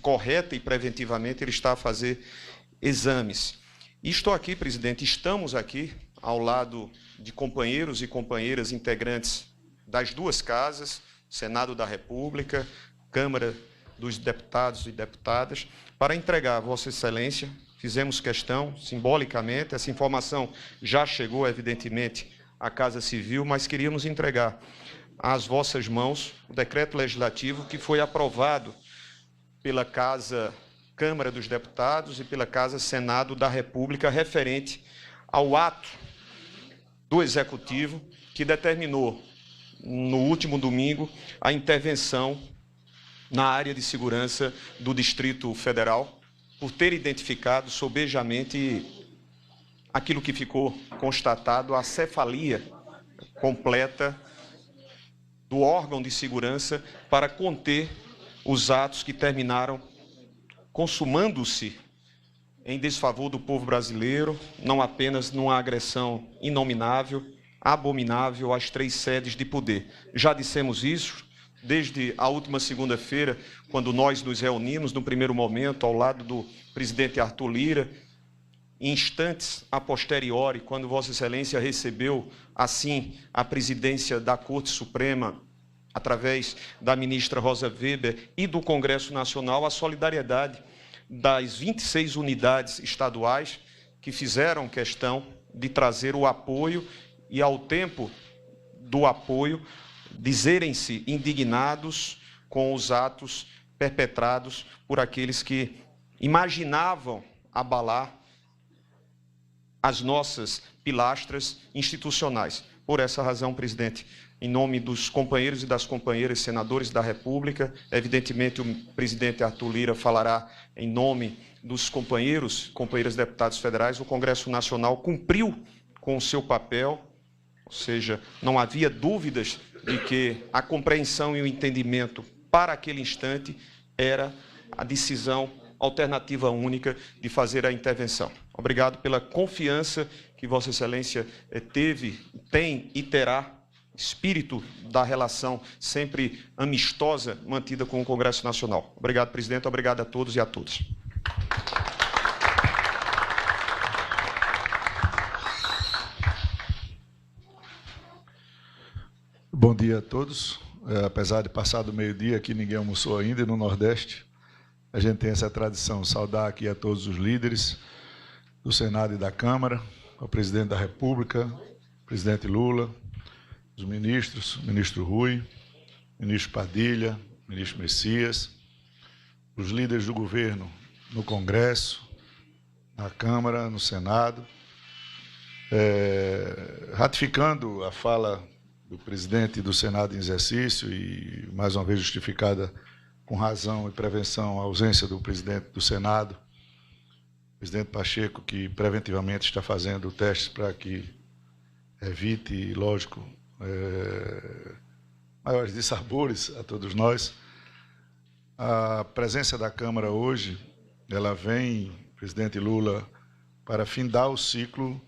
correta e preventivamente ele está a fazer exames. E estou aqui, presidente, estamos aqui ao lado de companheiros e companheiras integrantes das duas casas, Senado da República, Câmara dos Deputados e Deputadas, para entregar a Vossa Excelência. Fizemos questão, simbolicamente, essa informação já chegou, evidentemente, à Casa Civil, mas queríamos entregar às vossas mãos o decreto legislativo que foi aprovado pela Câmara dos Deputados e pela Casa Senado da República, referente ao ato do Executivo que determinou, no último domingo, a intervenção na área de segurança do Distrito Federal, por ter identificado sobejamente aquilo que ficou constatado, a cefalia completa do órgão de segurança para conter os atos que terminaram consumando-se em desfavor do povo brasileiro, não apenas numa agressão inominável, abominável às 3 sedes de poder. Já dissemos isso desde a última segunda-feira, quando nós nos reunimos, no primeiro momento, ao lado do presidente Arthur Lira, instantes a posteriori, quando Vossa Excelência recebeu, assim, a presidência da Corte Suprema, através da ministra Rosa Weber e do Congresso Nacional, a solidariedade das 26 unidades estaduais que fizeram questão de trazer o apoio e, ao tempo do apoio, dizerem-se indignados com os atos perpetrados por aqueles que imaginavam abalar as nossas pilastras institucionais. Por essa razão, presidente, em nome dos companheiros e das companheiras senadores da República, evidentemente o presidente Arthur Lira falará em nome dos companheiras deputados federais, o Congresso Nacional cumpriu com o seu papel, ou seja, não havia dúvidas de que a compreensão e o entendimento para aquele instante era a decisão alternativa única de fazer a intervenção. Obrigado pela confiança que Vossa Excelência teve, tem e terá, espírito da relação sempre amistosa mantida com o Congresso Nacional. Obrigado, presidente. Obrigado a todos e a todas. Bom dia a todos. Apesar de passar do meio-dia, aqui ninguém almoçou ainda, e no Nordeste a gente tem essa tradição. Saudar aqui a todos os líderes do Senado e da Câmara, ao presidente da República, presidente Lula, os ministros, ministro Rui, ministro Padilha, ministro Messias, os líderes do governo no Congresso, na Câmara, no Senado, ratificando a fala do presidente do Senado em exercício e, mais uma vez, justificada com razão e prevenção a ausência do presidente do Senado, presidente Pacheco, que preventivamente está fazendo testes para que evite, lógico, maiores dissabores a todos nós. A presença da Câmara hoje, ela vem, presidente Lula, para findar o ciclo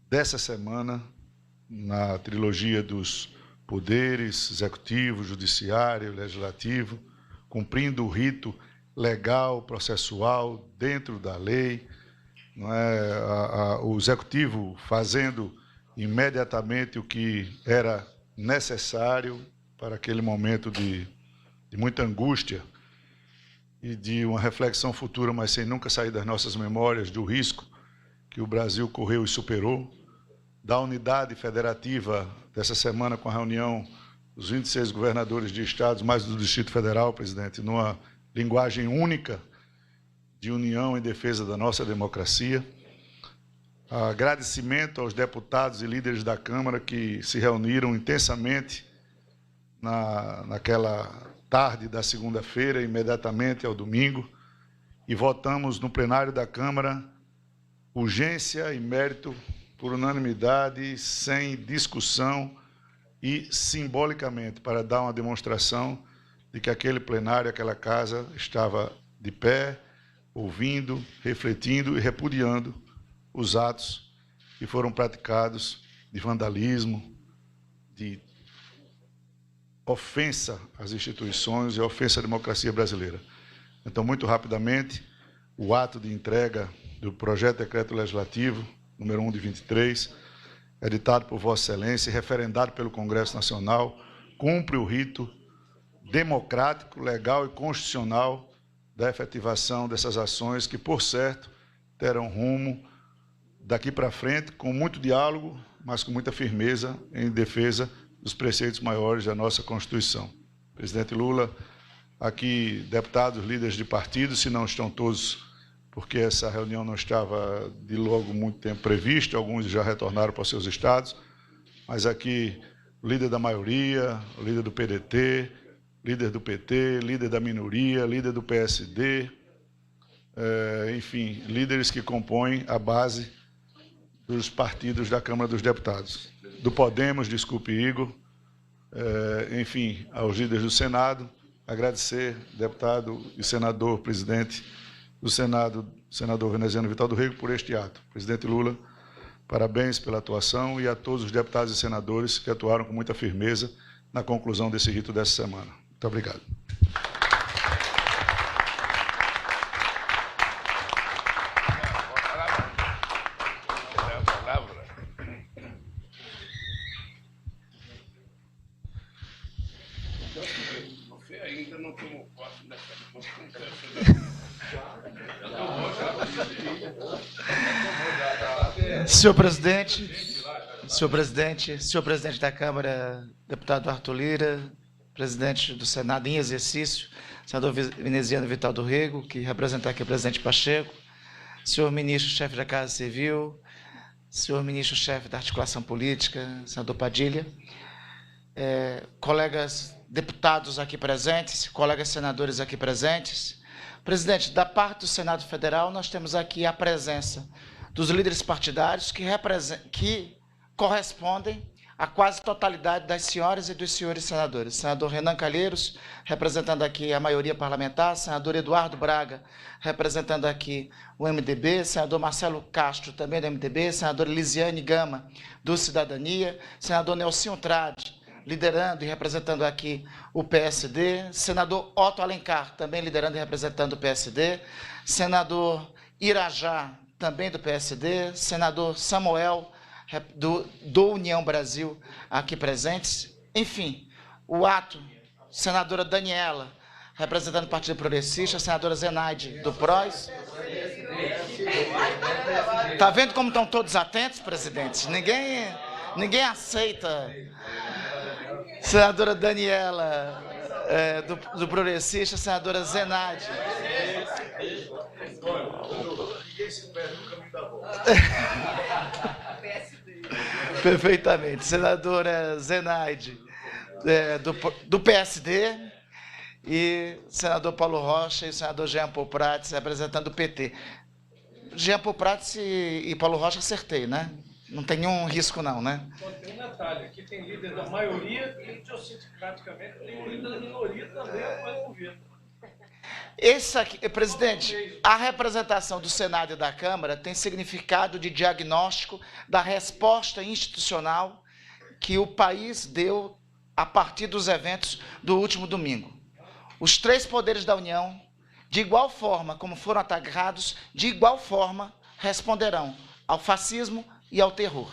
dessa semana na trilogia dos poderes, executivo, judiciário, legislativo, cumprindo o rito legal, processual, dentro da lei, não é? O executivo fazendo imediatamente o que era necessário para aquele momento de muita angústia e de uma reflexão futura, mas sem nunca sair das nossas memórias, do risco que o Brasil correu e superou, da unidade federativa dessa semana com a reunião dos 26 governadores de estados, mais do Distrito Federal, presidente, numa linguagem única de união em defesa da nossa democracia. Agradecimento aos deputados e líderes da Câmara que se reuniram intensamente naquela tarde da segunda-feira, imediatamente ao domingo, e votamos no plenário da Câmara urgência e mérito por unanimidade, sem discussão e simbolicamente para dar uma demonstração de que aquele plenário, aquela casa estava de pé, ouvindo, refletindo e repudiando os atos que foram praticados de vandalismo, de ofensa às instituições e ofensa à democracia brasileira. Então, muito rapidamente, o ato de entrega do projeto de decreto legislativo, número 1 de 23, editado por Vossa Excelência e referendado pelo Congresso Nacional, cumpre o rito democrático, legal e constitucional da efetivação dessas ações que, por certo, terão rumo daqui para frente, com muito diálogo, mas com muita firmeza em defesa dos preceitos maiores da nossa Constituição. Presidente Lula, aqui deputados, líderes de partidos, se não estão todos, porque essa reunião não estava de logo muito tempo prevista, alguns já retornaram para os seus estados, mas aqui o líder da maioria, o líder do PDT, líder do PT, líder da minoria, líder do PSD, enfim, líderes que compõem a base dos partidos da Câmara dos Deputados. Do Podemos, desculpe, Igor, enfim, aos líderes do Senado, agradecer, deputado e senador, presidente do Senado, senador veneziano Vital do Rego, por este ato. Presidente Lula, parabéns pela atuação e a todos os deputados e senadores que atuaram com muita firmeza na conclusão desse rito dessa semana. Muito obrigado. Você ainda não tomou posse dessa Senhor presidente da Câmara, deputado Arthur Lira, presidente do Senado em exercício, senador veneziano Vital do Rego, que representa aqui o presidente Pacheco, senhor ministro-chefe da Casa Civil, senhor ministro-chefe da Articulação Política, senador Padilha, colegas deputados aqui presentes, colegas senadores aqui presentes. Presidente, da parte do Senado Federal, nós temos aqui a presença dos líderes partidários que correspondem à quase totalidade das senhoras e dos senhores senadores. Senador Renan Calheiros, representando aqui a maioria parlamentar, senador Eduardo Braga, representando aqui o MDB, senador Marcelo Castro, também do MDB, senadora Lisiane Gama, do Cidadania, senador Nelsinho Trade, liderando e representando aqui o PSD, senador Otto Alencar, também liderando e representando o PSD, senador Irajá, também do PSD, senador Samuel, do União Brasil, aqui presentes. Enfim, o ato, senadora Daniela, representando o Partido Progressista, senadora Zenaide, do PROS. Está vendo como estão todos atentos, presidente? Ninguém aceita. Senadora Daniela, do Progressista, senadora Zenaide. Perfeitamente. Senadora Zenaide, do PSD, e senador Paulo Rocha e o senador Jean Paul Prats, representando o PT. Jean Paul Prats e Paulo Rocha acertei, né? Não tem nenhum risco, não, né? Só tem um detalhe, aqui tem líder da maioria e, praticamente, tem um líder da minoria também apoiando o governo. Esse aqui, presidente, a representação do Senado e da Câmara tem significado de diagnóstico da resposta institucional que o país deu a partir dos eventos do último domingo. Os três poderes da União, de igual forma como foram atacados, de igual forma responderão ao fascismo e ao terror.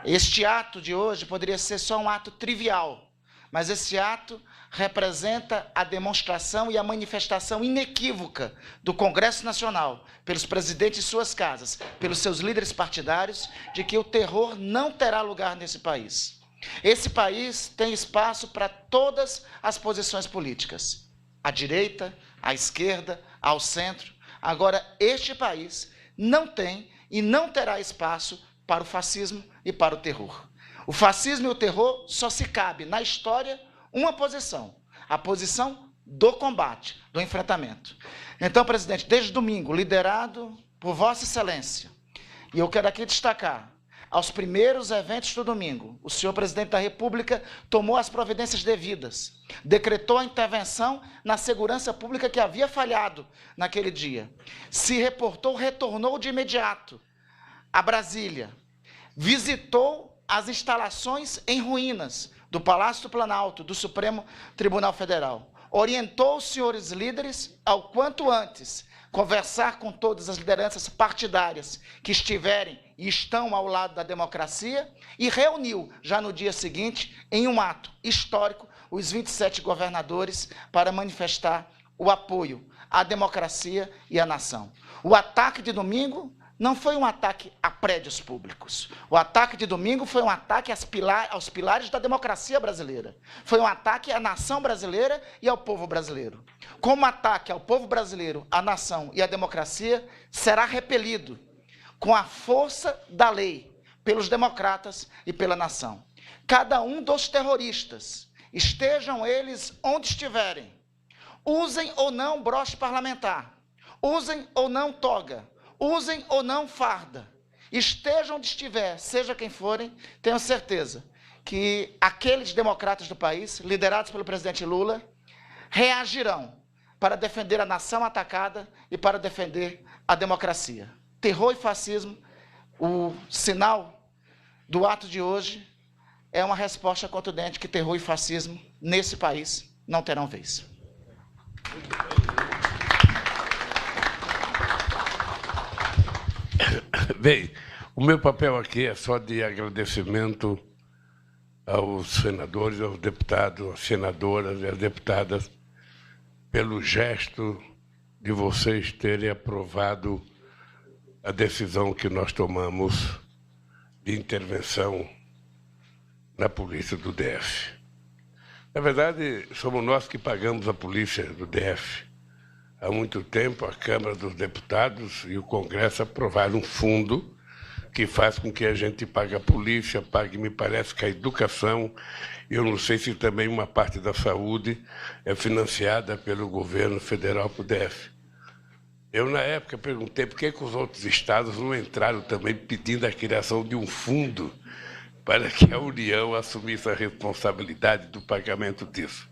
Este ato de hoje poderia ser só um ato trivial, mas esse ato representa a demonstração e a manifestação inequívoca do Congresso Nacional, pelos presidentes de suas casas, pelos seus líderes partidários, de que o terror não terá lugar nesse país. Esse país tem espaço para todas as posições políticas, à direita, à esquerda, ao centro. Agora, este país não tem e não terá espaço para o fascismo e para o terror. O fascismo e o terror só se cabe na história uma posição, a posição do combate, do enfrentamento. Então, presidente, desde domingo, liderado por Vossa Excelência, e eu quero aqui destacar, aos primeiros eventos do domingo, o senhor presidente da República tomou as providências devidas, decretou a intervenção na segurança pública que havia falhado naquele dia, se reportou, retornou de imediato a Brasília, visitou as instalações em ruínas do Palácio do Planalto, do Supremo Tribunal Federal, orientou os senhores líderes ao quanto antes conversar com todas as lideranças partidárias que estiverem e estão ao lado da democracia e reuniu, já no dia seguinte, em um ato histórico, os 27 governadores para manifestar o apoio à democracia e à nação. O ataque de domingo não foi um ataque a prédios públicos. O ataque de domingo foi um ataque aos pilares da democracia brasileira. Foi um ataque à nação brasileira e ao povo brasileiro. Como ataque ao povo brasileiro, à nação e à democracia, será repelido com a força da lei pelos democratas e pela nação. Cada um dos terroristas, estejam eles onde estiverem, usem ou não broche parlamentar, usem ou não toga, usem ou não farda, estejam onde estiver, seja quem forem, tenho certeza que aqueles democratas do país, liderados pelo presidente Lula, reagirão para defender a nação atacada e para defender a democracia. Terror e fascismo, o sinal do ato de hoje é uma resposta contundente que terror e fascismo nesse país não terão vez. Bem, o meu papel aqui é só de agradecimento aos senadores, aos deputados, às senadoras e às deputadas pelo gesto de vocês terem aprovado a decisão que nós tomamos de intervenção na polícia do DF. Na verdade, somos nós que pagamos a polícia do DF. Há muito tempo, a Câmara dos Deputados e o Congresso aprovaram um fundo que faz com que a gente pague a polícia, pague, me parece, que a educação, eu não sei se também uma parte da saúde é financiada pelo governo federal para o DF. Eu, na época, perguntei por que os outros estados não entraram também pedindo a criação de um fundo para que a União assumisse a responsabilidade do pagamento disso.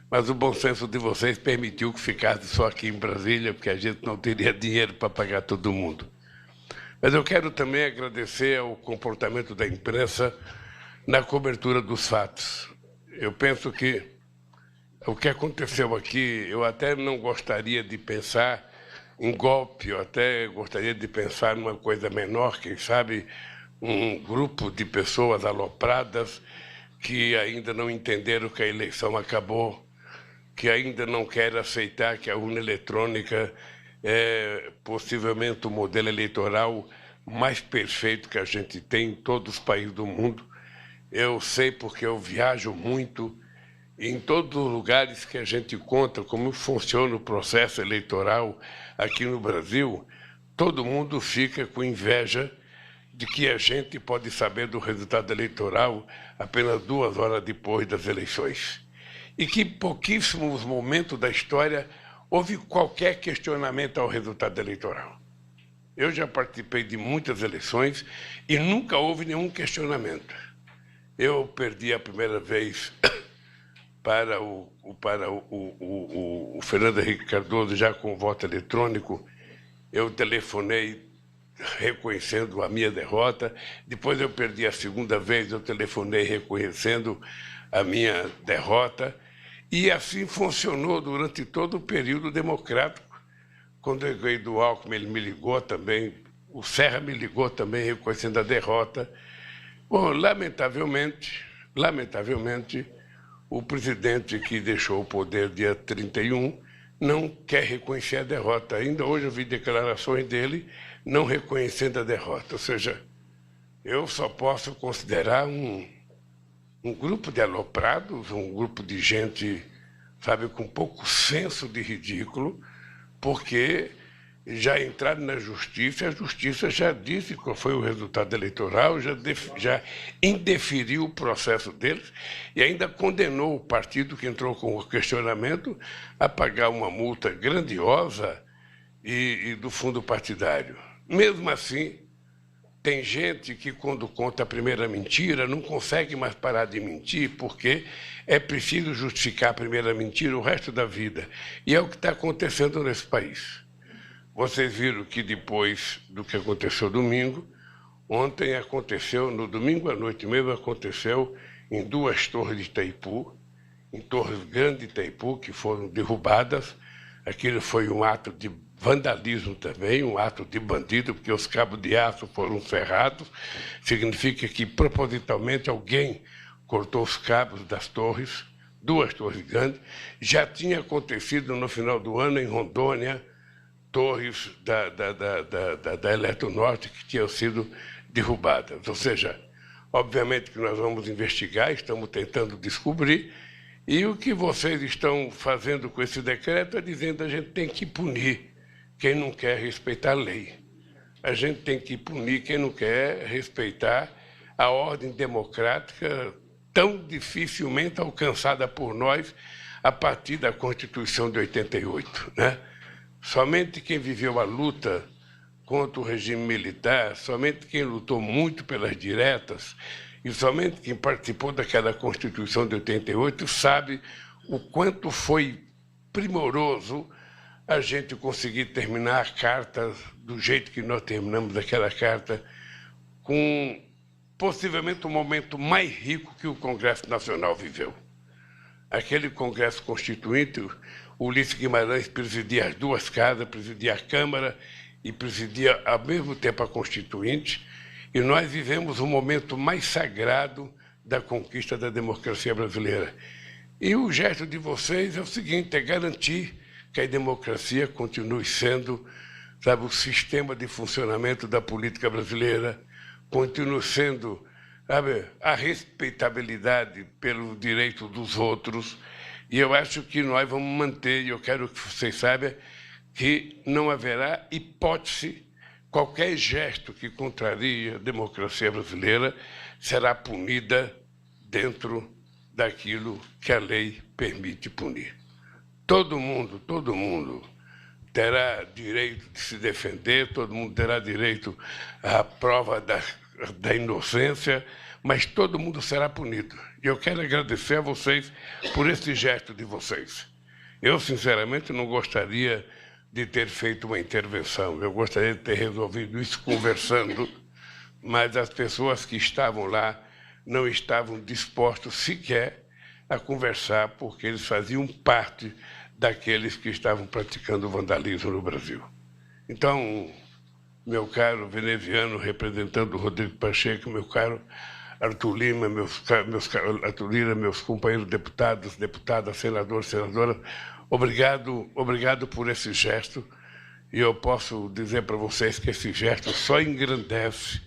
Mas o bom senso de vocês permitiu que ficasse só aqui em Brasília, porque a gente não teria dinheiro para pagar todo mundo. Mas eu quero também agradecer ao comportamento da imprensa na cobertura dos fatos. Eu penso que o que aconteceu aqui, eu até não gostaria de pensar em golpe, eu até gostaria de pensar numa coisa menor, quem sabe um grupo de pessoas alopradas que ainda não entenderam que a eleição acabou, que ainda não querem aceitar que a urna eletrônica é possivelmente o modelo eleitoral mais perfeito que a gente tem em todos os países do mundo. Eu sei porque eu viajo muito, e em todos os lugares que a gente conta como funciona o processo eleitoral aqui no Brasil, todo mundo fica com inveja de que a gente pode saber do resultado eleitoral apenas 2 horas depois das eleições. E que em pouquíssimos momentos da história houve qualquer questionamento ao resultado eleitoral. Eu já participei de muitas eleições e nunca houve nenhum questionamento. Eu perdi a primeira vez para o Fernando Henrique Cardoso, já com voto eletrônico. Eu telefonei reconhecendo a minha derrota. Depois eu perdi a segunda vez, eu telefonei reconhecendo a minha derrota. E assim funcionou durante todo o período democrático. Quando eu ganhei do Alckmin, ele me ligou também, o Serra me ligou também reconhecendo a derrota. Bom, lamentavelmente, o presidente que deixou o poder dia 31 não quer reconhecer a derrota. Ainda hoje eu vi declarações dele não reconhecendo a derrota. Ou seja, eu só posso considerar um grupo de aloprados, um grupo de gente, sabe, com pouco senso de ridículo, porque já entraram na justiça, a justiça já disse qual foi o resultado eleitoral, já indeferiu o processo deles e ainda condenou o partido que entrou com o questionamento a pagar uma multa grandiosa e do fundo partidário. Mesmo assim, tem gente que, quando conta a primeira mentira, não consegue mais parar de mentir, porque é preciso justificar a primeira mentira o resto da vida. E é o que está acontecendo nesse país. Vocês viram que depois do que aconteceu domingo, ontem aconteceu, no domingo à noite mesmo, aconteceu em 2 torres de Itaipu, em Torres Grande e Itaipu, que foram derrubadas. Aquilo foi um ato de vandalismo também, um ato de bandido, porque os cabos de aço foram serrados. Significa que, propositalmente, alguém cortou os cabos das torres, 2 torres grandes. Já tinha acontecido no final do ano, em Rondônia, torres da Eletronorte que tinham sido derrubadas. Ou seja, obviamente que nós vamos investigar, estamos tentando descobrir, e o que vocês estão fazendo com esse decreto é dizendo que a gente tem que punir quem não quer respeitar a lei. A gente tem que punir quem não quer respeitar a ordem democrática tão dificilmente alcançada por nós a partir da Constituição de 88, né? Somente quem viveu a luta contra o regime militar, somente quem lutou muito pelas diretas e somente quem participou daquela Constituição de 88 sabe o quanto foi primoroso a gente conseguir terminar a carta do jeito que nós terminamos aquela carta, com possivelmente o momento mais rico que o Congresso Nacional viveu. Aquele Congresso Constituinte, o Ulisses Guimarães presidia as 2 casas, presidia a Câmara e presidia ao mesmo tempo a Constituinte, e nós vivemos o momento mais sagrado da conquista da democracia brasileira. E o gesto de vocês é o seguinte, é garantir que a democracia continue sendo, sabe, o sistema de funcionamento da política brasileira, continue sendo, sabe, a respeitabilidade pelo direito dos outros. E eu acho que nós vamos manter, e eu quero que vocês saibam, que não haverá hipótese, qualquer gesto que contraria a democracia brasileira será punida dentro daquilo que a lei permite punir. Todo mundo terá direito de se defender, todo mundo terá direito à prova da inocência, mas todo mundo será punido. E eu quero agradecer a vocês por esse gesto de vocês. Eu, sinceramente, não gostaria de ter feito uma intervenção. Eu gostaria de ter resolvido isso conversando, mas as pessoas que estavam lá não estavam dispostos sequer a conversar, porque eles faziam parte daqueles que estavam praticando o no Brasil. Então, meu caro veneziano, representando o Rodrigo Pacheco, meu caro Arthur Lima, meus companheiros deputados, deputadas, senadores, senadoras, obrigado por esse gesto. E eu posso dizer para vocês que esse gesto só engrandece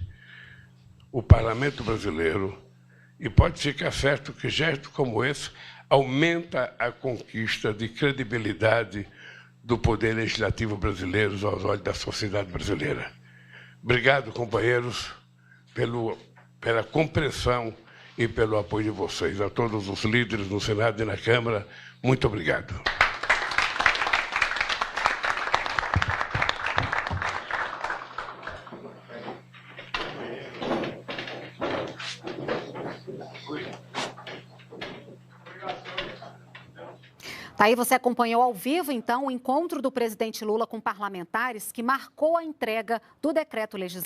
o parlamento brasileiro, e pode ficar certo que gesto como esse aumenta a conquista de credibilidade do poder legislativo brasileiro aos olhos da sociedade brasileira. Obrigado, companheiros, pela compreensão e pelo apoio de vocês. A todos os líderes no Senado e na Câmara, muito obrigado. Tá aí, você acompanhou ao vivo, então, o encontro do presidente Lula com parlamentares que marcou a entrega do decreto legislativo.